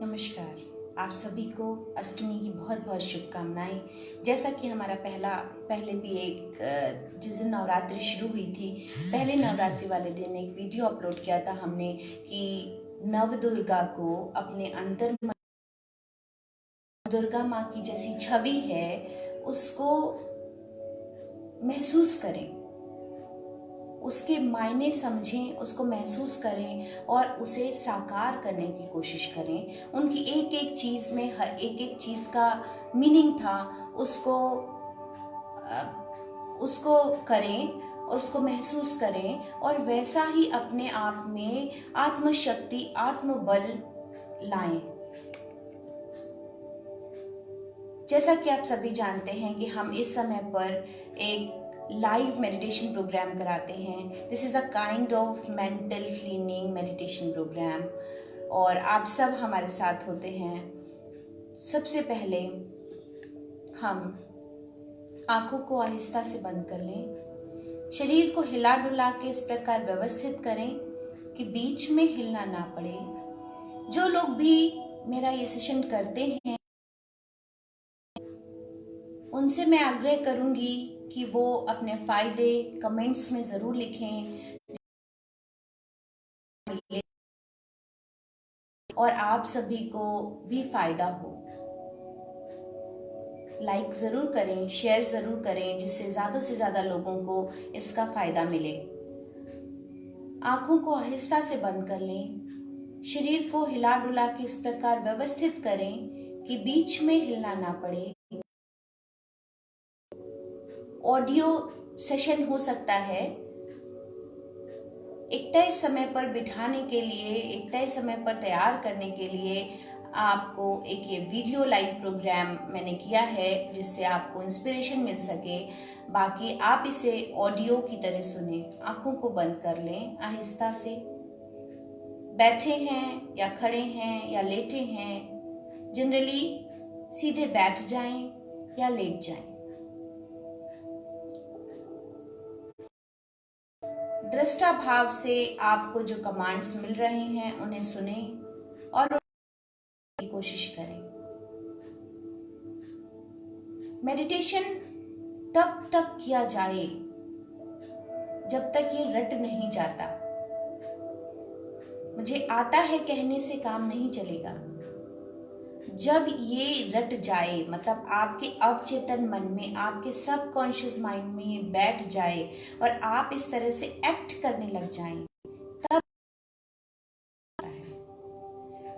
नमस्कार। आप सभी को अष्टमी की बहुत बहुत शुभकामनाएं। जैसा कि हमारा पहले भी जिस दिन नवरात्रि शुरू हुई थी, पहले नवरात्रि वाले दिन एक वीडियो अपलोड किया था हमने कि नव दुर्गा को अपने अंदर दुर्गा माँ की जैसी छवि है उसको महसूस करें, उसके मायने समझें, उसको महसूस करें और उसे साकार करने की कोशिश करें। उनकी एक एक चीज़ में हर एक एक चीज़ का मीनिंग था, उसको करें और उसको महसूस करें और वैसा ही अपने आप में आत्मशक्ति, आत्मबल लाएं। जैसा कि आप सभी जानते हैं कि हम इस समय पर एक लाइव मेडिटेशन प्रोग्राम कराते हैं। This is a kind of mental cleaning meditation programme और आप सब हमारे साथ होते हैं। सबसे पहले हम आंखों को आहिस्ता से बंद कर लें। शरीर को हिला डुला के इस प्रकार व्यवस्थित करें कि बीच में हिलना ना पड़े। जो लोग भी मेरा ये सेशन करते हैं उनसे मैं आग्रह करूंगी कि वो अपने फायदे कमेंट्स में ज़रूर लिखें और आप सभी को भी फायदा हो। लाइक ज़रूर करें, शेयर ज़रूर करें जिससे ज़्यादा से ज़्यादा लोगों को इसका फ़ायदा मिले। आंखों को आहिस्ता से बंद कर लें। शरीर को हिला डुला के इस प्रकार व्यवस्थित करें कि बीच में हिलना ना पड़े। ऑडियो सेशन हो सकता है। एक तय समय पर बिठाने के लिए, एक तय समय पर तैयार करने के लिए आपको एक ये वीडियो लाइव प्रोग्राम मैंने किया है जिससे आपको इंस्पिरेशन मिल सके। बाकी आप इसे ऑडियो की तरह सुने। आंखों को बंद कर लें आहिस्ता से। बैठे हैं या खड़े हैं या लेटे हैं, जनरली सीधे बैठ जाएं या लेट जाएं। दृष्टा भाव से आपको जो कमांड्स मिल रहे हैं उन्हें सुने और की कोशिश करें। मेडिटेशन तब तक किया जाए जब तक ये रट नहीं जाता। मुझे आता है कहने से काम नहीं चलेगा। जब ये रट जाए, मतलब आपके अवचेतन मन में, आपके सबकॉन्शियस माइंड में ये बैठ जाए और आप इस तरह से एक्ट करने लग जाएं, तब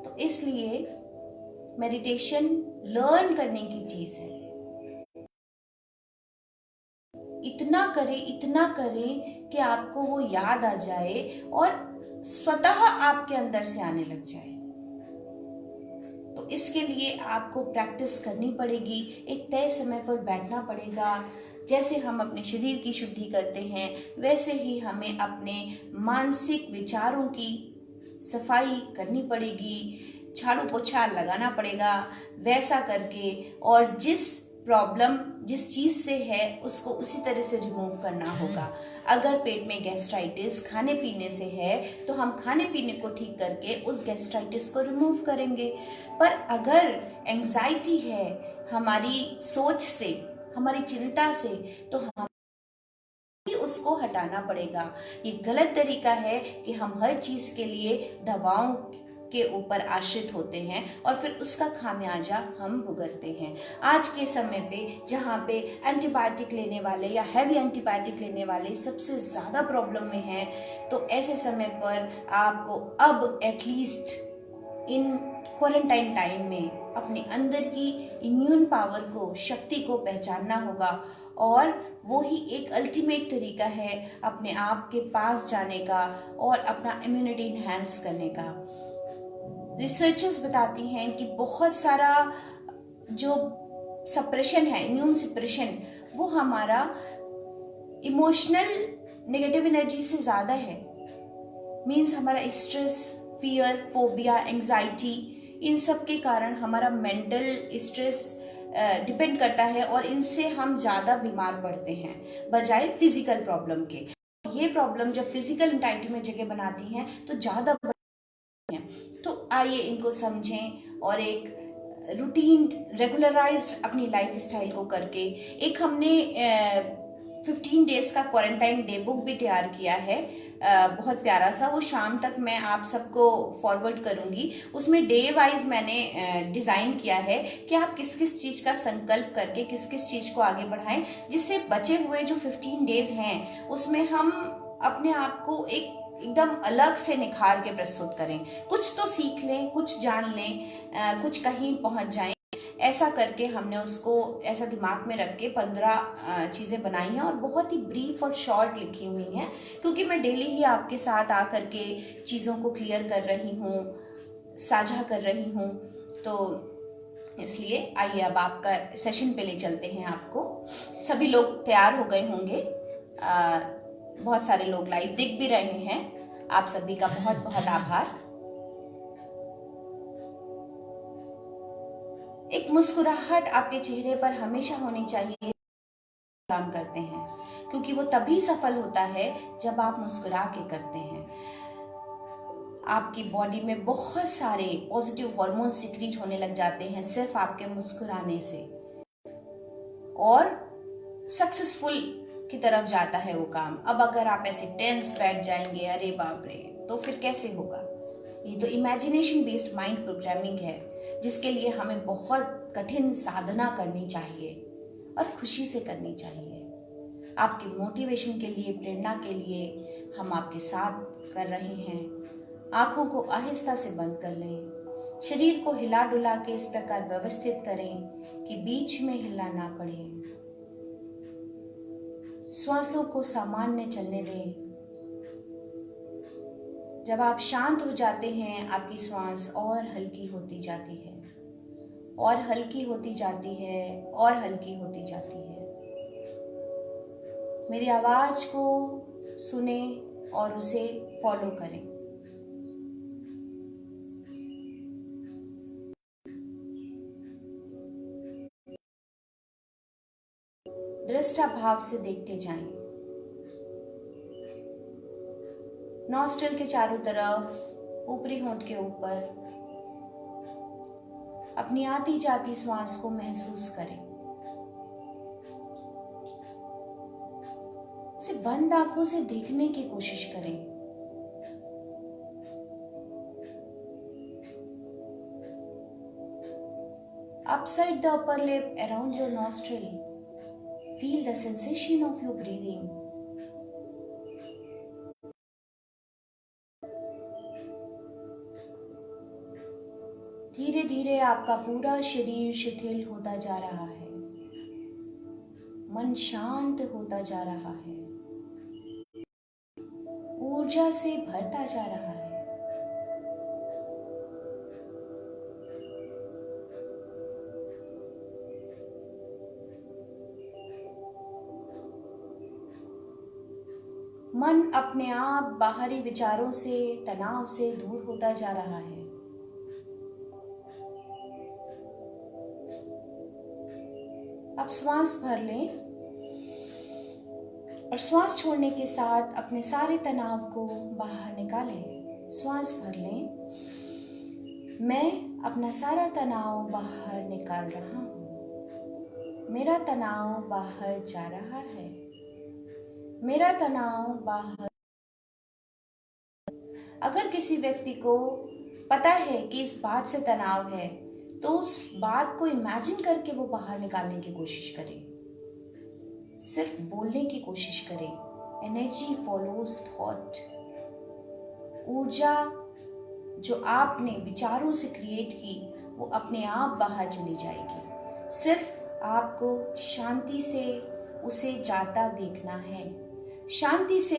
तो इसलिए मेडिटेशन लर्न करने की चीज है। इतना करें कि आपको वो याद आ जाए और स्वतः आपके अंदर से आने लग जाए। तो इसके लिए आपको प्रैक्टिस करनी पड़ेगी। एक तय समय पर बैठना पड़ेगा। जैसे हम अपने शरीर की शुद्धि करते हैं वैसे ही हमें अपने मानसिक विचारों की सफाई करनी पड़ेगी। झाड़ू पोछा लगाना पड़ेगा वैसा करके, और जिस प्रॉब्लम जिस चीज़ से है उसको उसी तरह से रिमूव करना होगा। अगर पेट में गैस्ट्राइटिस खाने पीने से है तो हम खाने पीने को ठीक करके उस गैस्ट्राइटिस को रिमूव करेंगे। पर अगर एंजाइटी है हमारी सोच से, हमारी चिंता से, तो हम उसको हटाना पड़ेगा। ये गलत तरीका है कि हम हर चीज़ के लिए दवाओं के ऊपर आश्रित होते हैं और फिर उसका खामियाजा हम भुगतते हैं। आज के समय पे जहाँ पे एंटीबायोटिक लेने वाले या हैवी एंटीबायोटिक लेने वाले सबसे ज़्यादा प्रॉब्लम में हैं, तो ऐसे समय पर आपको अब एटलीस्ट इन क्वारंटाइन टाइम में अपने अंदर की इम्यून पावर को, शक्ति को पहचानना होगा और वो ही एक अल्टीमेट तरीका है अपने आप के पास जाने का और अपना इम्यूनिटी इन्हांस करने का। रिसर्चर्स बताती हैं कि बहुत सारा जो सप्रेशन है, इम्यून सप्रेशन, वो हमारा इमोशनल नेगेटिव एनर्जी से ज़्यादा है। मीन्स हमारा स्ट्रेस, फियर, फोबिया, एंजाइटी, इन सब के कारण हमारा मेंटल स्ट्रेस डिपेंड करता है और इनसे हम ज़्यादा बीमार पड़ते हैं बजाय फिजिकल प्रॉब्लम के। ये प्रॉब्लम जब फिजिकल एंजाइटी में जगह बनाती हैं तो ज़्यादा हैं। तो आइए इनको समझें और एक रूटीन रेगुलराइज्ड अपनी लाइफ स्टाइल को करके एक हमने 15 डेज का क्वारंटाइन डे बुक भी तैयार किया है, बहुत प्यारा सा। वो शाम तक मैं आप सबको फॉरवर्ड करूंगी। उसमें डे वाइज मैंने डिज़ाइन किया है कि आप किस किस चीज़ का संकल्प करके किस किस चीज़ को आगे बढ़ाएं, जिससे बचे हुए जो 15 डेज हैं उसमें हम अपने आप को एकदम अलग से निखार के प्रस्तुत करें। कुछ तो सीख लें, कुछ जान लें, कुछ कहीं पहुंच जाएं। ऐसा करके हमने उसको ऐसा दिमाग में रख के 15 चीज़ें बनाई हैं और बहुत ही ब्रीफ और शॉर्ट लिखी हुई हैं, क्योंकि मैं डेली ही आपके साथ आकर के चीज़ों को क्लियर कर रही हूँ, साझा कर रही हूँ। तो इसलिए आइए अब आपका सेशन पे ले चलते हैं आपको। सभी लोग तैयार हो गए होंगे, बहुत सारे लोग लाइव दिख भी रहे हैं। आप सभी का बहुत बहुत आभार। एक मुस्कुराहट आपके चेहरे पर हमेशा होनी चाहिए। काम करते हैं क्योंकि वो तभी सफल होता है जब आप मुस्कुरा के करते हैं। आपकी बॉडी में बहुत सारे पॉजिटिव हार्मोन्स सिक्रीट होने लग जाते हैं सिर्फ आपके मुस्कुराने से, और सक्सेसफुल की तरफ जाता है वो काम। अब अगर आप ऐसे टेंस बैठ जाएंगे, अरे बाप रे, तो फिर कैसे होगा? ये तो इमेजिनेशन बेस्ड माइंड प्रोग्रामिंग है, जिसके लिए हमें बहुत कठिन साधना करनी चाहिए और खुशी से करनी चाहिए। आपके मोटिवेशन के लिए, प्रेरणा के लिए हम आपके साथ कर रहे हैं। आंखों को आहिस्ता से बंद कर लें। शरीर को हिला डुला के इस प्रकार व्यवस्थित करें कि बीच में हिलना ना पड़े। श्वासों को सामान्य चलने दें। जब आप शांत हो जाते हैं, आपकी श्वास और हल्की होती जाती है, और हल्की होती जाती है, और हल्की होती जाती है। मेरी आवाज को सुने और उसे फॉलो करें। दृष्टा भाव से देखते जाएं। नॉस्ट्रिल के चारों तरफ, ऊपरी होंठ के ऊपर अपनी आती जाती श्वास को महसूस करें। उसे बंद आंखों से देखने की कोशिश करें। Upside the upper lip, around your nostril, feel the sensation of your breathing. धीरे धीरे आपका पूरा शरीर शिथिल होता जा रहा है, मन शांत होता जा रहा है, ऊर्जा से भरता जा रहा है। मन अपने आप बाहरी विचारों से, तनाव से दूर होता जा रहा है। अब श्वास भर लें और श्वास छोड़ने के साथ अपने सारे तनाव को बाहर निकालें। श्वास भर लें। मैं अपना सारा तनाव बाहर निकाल रहा हूँ। मेरा तनाव बाहर जा रहा है। मेरा तनाव बाहर। अगर किसी व्यक्ति को पता है कि इस बात से तनाव है, तो उस बात को इमेजिन करके वो बाहर निकालने की कोशिश करें। सिर्फ बोलने की कोशिश करें। Energy follows thought. ऊर्जा जो आपने विचारों से क्रिएट की, वो अपने आप बाहर चली जाएगी। सिर्फ आपको शांति से उसे जाता देखना है। शांति से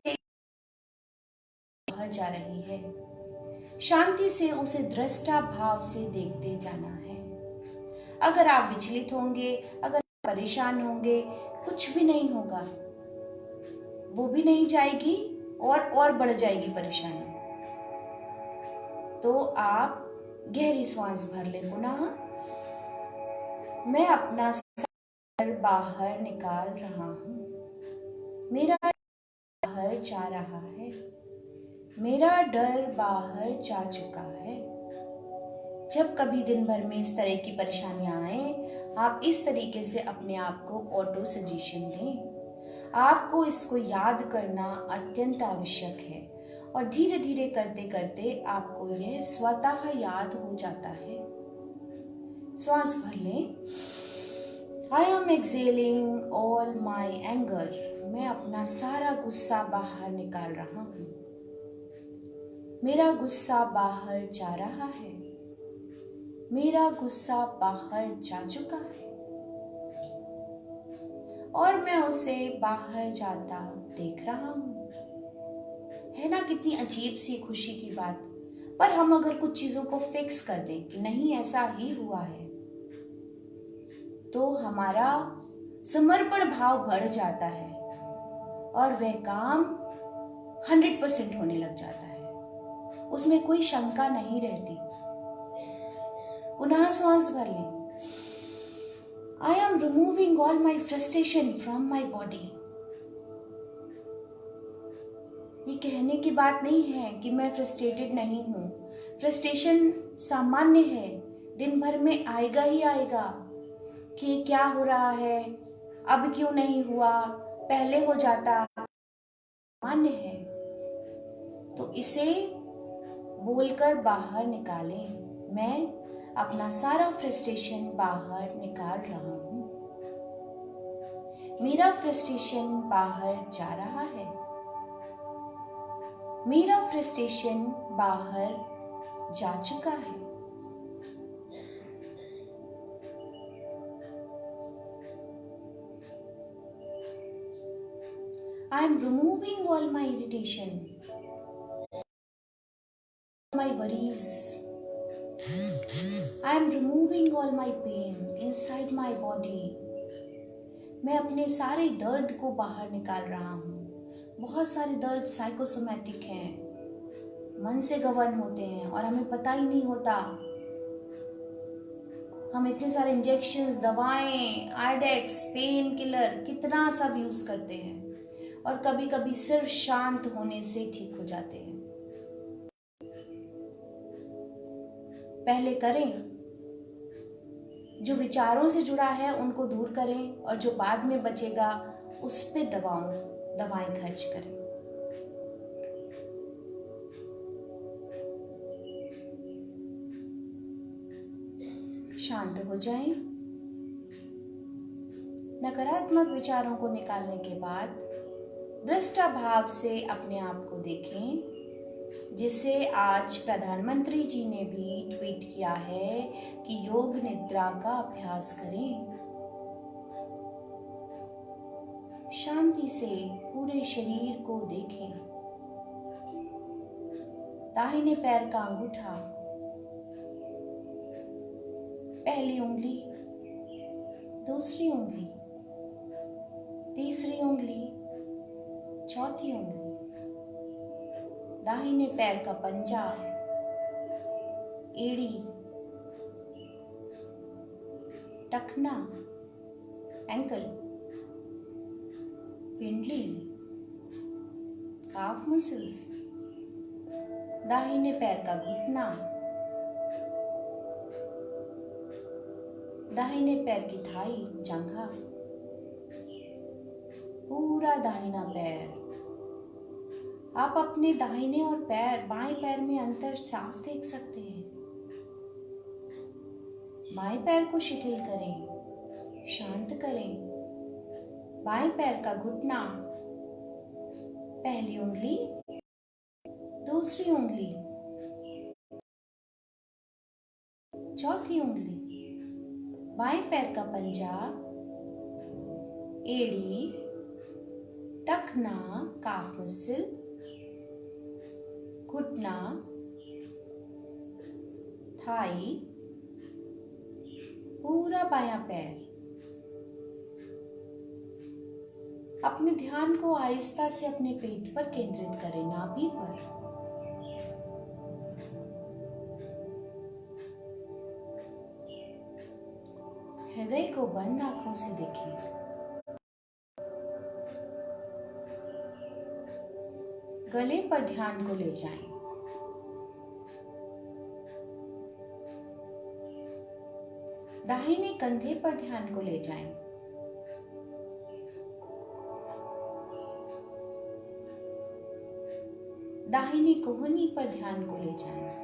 बाहर जा रही है। शांति से उसे दृष्टा भाव से देखते जाना है। अगर आप विचलित होंगे, अगर परेशान होंगे, कुछ भी नहीं होगा, वो भी नहीं जाएगी और बढ़ जाएगी परेशानी। तो आप गहरी श्वास भर लें पुनः। मैं अपना सर बाहर निकाल रहा हूँ। मेरा बाहर जा रहा है। मेरा डर बाहर जा चुका है। जब कभी दिन भर में इस तरह की परेशानियां आए, आप इस तरीके से अपने आप को ऑटो सजेशन दें। आपको इसको याद करना अत्यंत आवश्यक है और धीरे धीरे करते करते आपको यह स्वतः याद हो जाता है। श्वास भर लें। I am excelling all my anger. मैं अपना सारा गुस्सा बाहर निकाल रहा हूँ। मेरा गुस्सा बाहर जा रहा है। मेरा गुस्सा बाहर जा चुका है और मैं उसे बाहर जाता देख रहा हूँ। है ना कितनी अजीब सी खुशी की बात। पर हम अगर कुछ चीजों को फिक्स कर दें कि नहीं ऐसा ही हुआ है, तो हमारा समर्पण भाव बढ़ जाता है और वह काम 100% होने लग जाता है। उसमें कोई शंका नहीं रहती। पुनः श्वास भर लें। I am removing all my frustration from my body. ये कहने की बात नहीं है कि मैं फ्रस्ट्रेटेड नहीं हूं। फ्रस्ट्रेशन सामान्य है, दिन भर में आएगा ही आएगा कि क्या हो रहा है, अब क्यों नहीं हुआ, पहले हो जाता, सामान्य है। तो इसे बोलकर बाहर निकालें। मैं अपना सारा फ्रस्ट्रेशन बाहर निकाल रहा हूं। मेरा फ्रस्ट्रेशन बाहर जा रहा है। मेरा फ्रस्ट्रेशन बाहर जा चुका है। I am removing all my irritation, my worries. I am removing all my pain inside my body. मैं अपने सारे दर्द को बाहर निकाल रहा हूँ। बहुत सारे दर्द साइकोसोमैटिक हैं, मन से गवर्न होते हैं और हमें पता ही नहीं होता। हम इतने सारे इंजेक्शंस, दवाएं, आइडेक्स, पेन किलर कितना सब यूज करते हैं और कभी कभी सिर्फ शांत होने से ठीक हो जाते हैं। पहले करें, जो विचारों से जुड़ा है उनको दूर करें और जो बाद में बचेगा उस पे दवाएं खर्च करें। शांत हो जाएं। नकारात्मक विचारों को निकालने के बाद दृष्टाभाव से अपने आप को देखें, जिसे आज प्रधानमंत्री जी ने भी ट्वीट किया है कि योग निद्रा का अभ्यास करें। शांति से पूरे शरीर को देखें। दाहिने पैर का अंगूठा, पहली उंगली, दूसरी उंगली, तीसरी उंगली, चौथी उंगली, दाहिने पैर का पंजा, एड़ी, टखना, एंकल, पिंडली, काफ मसल्स, दाहिने पैर का घुटना, दाहिने पैर की थाई, जंघा, पूरा दाहिना पैर। आप अपने दाहिने और बाएं पैर में अंतर साफ देख सकते हैं। बाएं पैर को शिथिल करें, शांत करें। बाएं पैर का घुटना, पहली उंगली, दूसरी उंगली, चौथी उंगली, बाएं पैर का पंजा, एड़ी, टखना, काफ मसल, घुटना, थाई, पूरा बायां पैर। अपने ध्यान को आहिस्ता से अपने पेट पर केंद्रित करें, नाभि पर। हृदय को बंद आंखों से देखें। गले पर ध्यान को ले जाएं। दाहिने कंधे पर ध्यान को ले जाएं। दाहिनी कोहनी पर ध्यान को ले जाएं।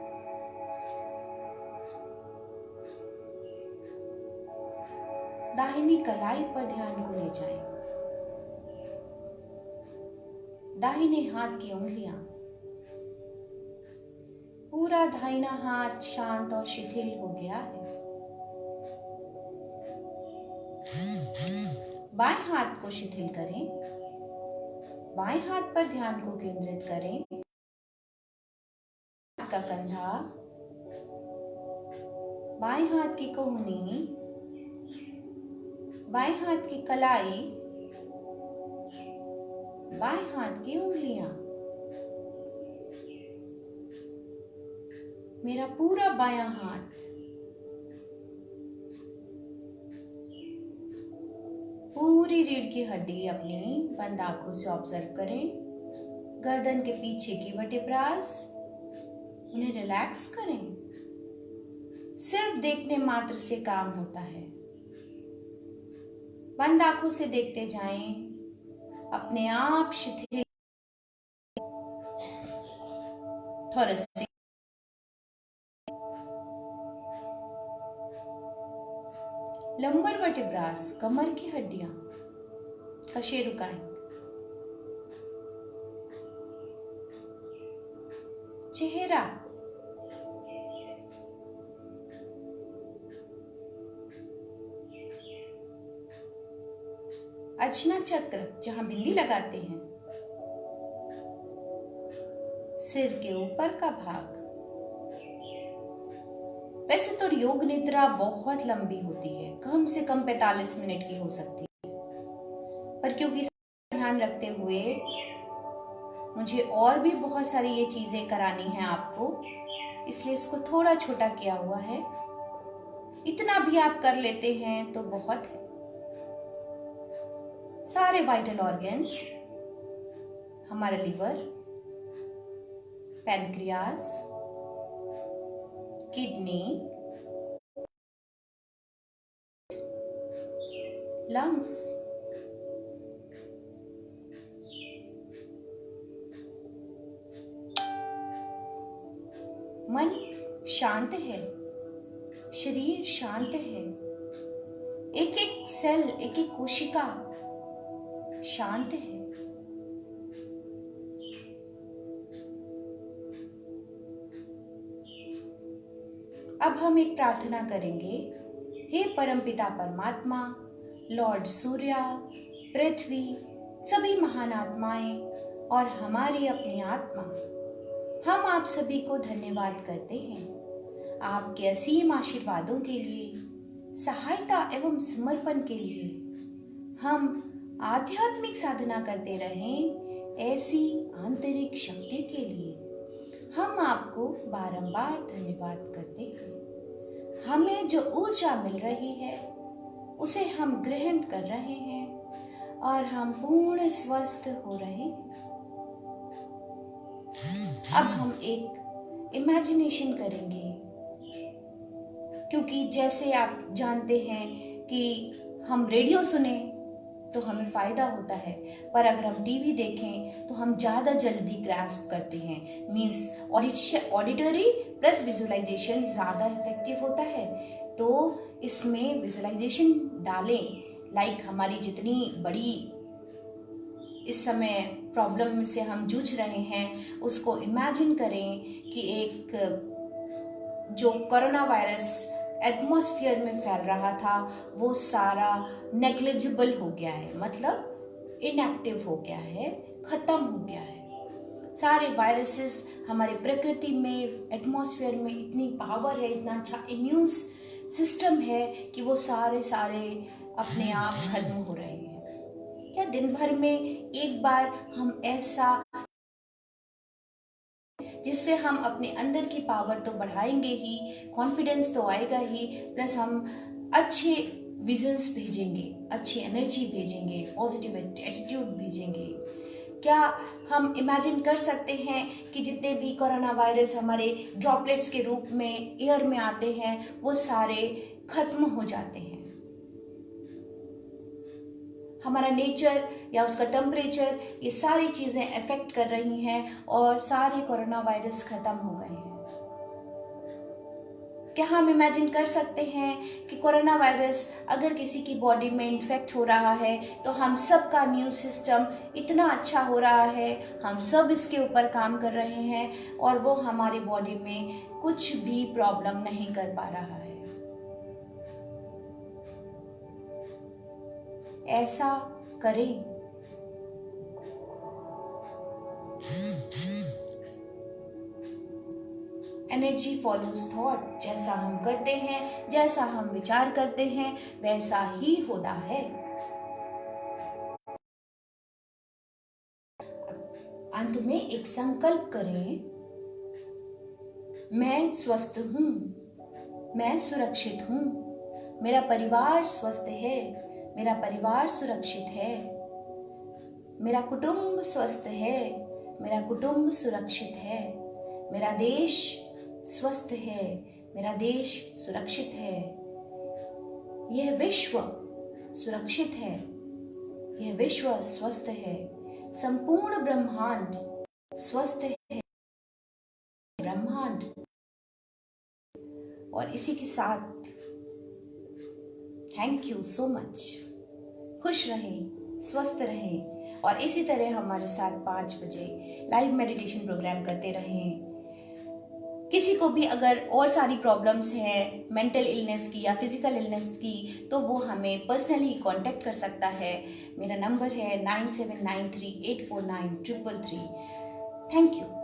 दाहिनी कलाई पर ध्यान को ले जाएं। दाहिने हाथ की उंगलियां, पूरा दाहिना हाथ शांत और शिथिल हो गया है। बाएं हाथ को शिथिल करें। बाएं हाथ पर ध्यान को केंद्रित करें। का कंधा, बाएं हाथ की कोहनी, बाएं हाथ की कलाई, बाएं हाथ की उंगलियां, मेरा पूरा बायां हाथ, पूरी रीढ़ की हड्डी अपनी बंद आंखों से ऑब्जर्व करें। गर्दन के पीछे की वर्टिब्रास, उन्हें रिलैक्स करें। सिर्फ देखने मात्र से काम होता है। बंद आंखों से देखते जाएं, अपने आप शिथिल। थोरस लंबर वर्टिब्रास, कमर की हड्डियां, कशेरुकाएं, चेहरा, अजना चक्र जहां बिंदी लगाते हैं, सिर के ऊपर का भाग। वैसे तो योग निद्रा बहुत लंबी होती है, कम से कम 45 मिनट की हो सकती है, पर क्योंकि ध्यान रखते हुए मुझे और भी बहुत सारी ये चीजें करानी है आपको, इसलिए इसको थोड़ा छोटा किया हुआ है। इतना भी आप कर लेते हैं तो बहुत है। सारे वाइटल ऑर्गन्स, हमारा लिवर, पैनक्रियास, किडनी, लंग्स, मन शांत है, शरीर शांत है, एक एक सेल, एक एक कोशिका शांत है। अब हम एक प्रार्थना करेंगे। हे परमपिता परमात्मा, लॉर्ड सूर्या, पृथ्वी, सभी महान आत्माएं और हमारी अपनी आत्मा, हम आप सभी को धन्यवाद करते हैं आपके असीम आशीर्वादों के लिए, सहायता एवं समर्पण के लिए। हम आध्यात्मिक साधना करते रहें, ऐसी आंतरिक शक्ति के लिए हम आपको बारंबार धन्यवाद करते हैं। हमें जो ऊर्जा मिल रही है उसे हम ग्रहण कर रहे हैं और हम पूर्ण स्वस्थ हो रहे हैं। अब हम एक इमेजिनेशन करेंगे, क्योंकि जैसे आप जानते हैं कि हम रेडियो सुने तो हमें फायदा होता है, पर अगर हम टीवी देखें तो हम ज़्यादा जल्दी ग्रास्प करते हैं। मीन्स ऑडिटरी प्लस विजुअलाइजेशन ज़्यादा इफेक्टिव होता है। तो इसमें विजुअलाइजेशन डालें, लाइक हमारी जितनी बड़ी इस समय प्रॉब्लम से हम जूझ रहे हैं उसको इमेजिन करें कि एक जो कोरोना वायरस एटमॉस्फेयर में फैल रहा था वो सारा नेग्लिजिबल हो गया है, मतलब इनएक्टिव हो गया है, खत्म हो गया है। सारे वायरसेस हमारे प्रकृति में, एटमॉस्फेयर में इतनी पावर है, इतना अच्छा इम्यून सिस्टम है कि वो सारे अपने आप खत्म हो रहे हैं। क्या दिन भर में एक बार हम ऐसा, जिससे हम अपने अंदर की पावर तो बढ़ाएंगे ही, कॉन्फिडेंस तो आएगा ही, प्लस हम अच्छे विजन्स भेजेंगे, अच्छी एनर्जी भेजेंगे, पॉजिटिव एटीट्यूड भेजेंगे, क्या हम इमेजिन कर सकते हैं कि जितने भी कोरोना वायरस हमारे ड्रॉपलेट्स के रूप में एयर में आते हैं वो सारे खत्म हो जाते हैं। हमारा नेचर या उसका टेम्परेचर, ये सारी चीजें अफेक्ट कर रही हैं और सारे कोरोना वायरस खत्म हो गए हैं। क्या हम इमेजिन कर सकते हैं कि कोरोना वायरस अगर किसी की बॉडी में इन्फेक्ट हो रहा है तो हम सब का इम्यून सिस्टम इतना अच्छा हो रहा है, हम सब इसके ऊपर काम कर रहे हैं और वो हमारी बॉडी में कुछ भी प्रॉब्लम नहीं कर पा रहा है। ऐसा करें। Energy follows thought. जैसा हम करते हैं, जैसा हम विचार करते हैं, वैसा ही होता है। अंत में एक संकल्प करें, मैं स्वस्थ हूं, मैं सुरक्षित हूं, मेरा परिवार स्वस्थ है, मेरा परिवार सुरक्षित है, मेरा कुटुंब स्वस्थ है, मेरा कुटुंब सुरक्षित है, मेरा देश स्वस्थ है, मेरा देश सुरक्षित है, यह विश्व सुरक्षित है, यह विश्व स्वस्थ है, संपूर्ण ब्रह्मांड स्वस्थ है, ब्रह्मांड। और इसी के साथ थैंक यू सो मच। खुश रहें, स्वस्थ रहें और इसी तरह हमारे साथ 5 बजे लाइव मेडिटेशन प्रोग्राम करते रहें। किसी को भी अगर और सारी प्रॉब्लम्स हैं मेंटल इलनेस की या फिजिकल इलनेस की, तो वो हमें पर्सनली कांटेक्ट कर सकता है। मेरा नंबर है 9793849333। Thank you.